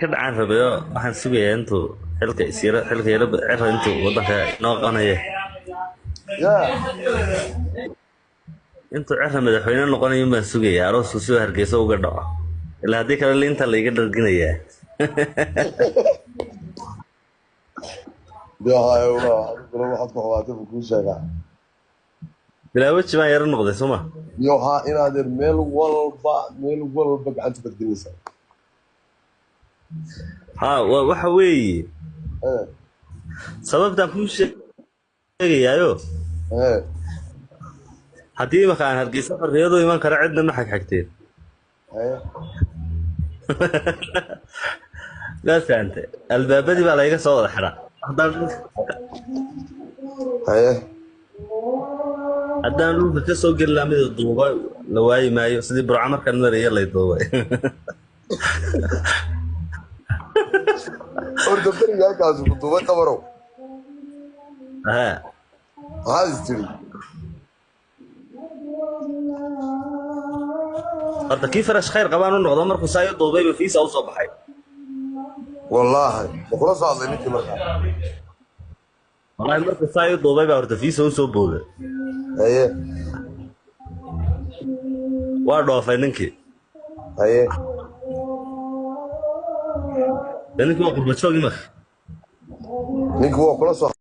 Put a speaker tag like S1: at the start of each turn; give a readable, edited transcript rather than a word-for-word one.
S1: كده عارف بيو waxaan sugayaa intuu xilka yara cirra intuu wadanka noo qanayo
S2: يا
S1: intuu cirra madaxweyne noqonayo baan sugayaa aroosku soo hargeysa uga dhaco ilaa haddii kale inta la iga dharginayaa
S2: ده هاي والله كل واحد قواته بكل شيء
S1: bilaa weji baan yara noqday soma
S2: يو ها إن هذا ميل والبا قاعد تبدلني
S1: ha waxa weeye
S2: ايه
S1: sababtaan kuu sheegayaayo
S2: ايه
S1: haddii imaka aan hargeysa xorriyadu iman kara cidna ma xagxagteen
S2: ايه
S1: maa fahantay albaabadii baa layga soo wada xiraa
S2: ايه
S1: haddaan dhulka ka soo geli lahaa mida duuba la waayi maayo sidii burca markaan maraya lay duubay
S2: أرد بري كاسو كنت بكبروا
S1: ha
S2: هذا استري
S1: horta kii farash khayr qabaan u noqdo markuu saayo duubayba fiisa u soo baxay
S2: والله وخلاص هذا نيجي مرة
S1: wallahi markuu saayo duubay baa horta fiisa u soo booday
S2: ايه
S1: waa dhoofay ninkii
S2: ايه
S1: ninkii waa qurba joog imaka
S2: نيجي هو خلاص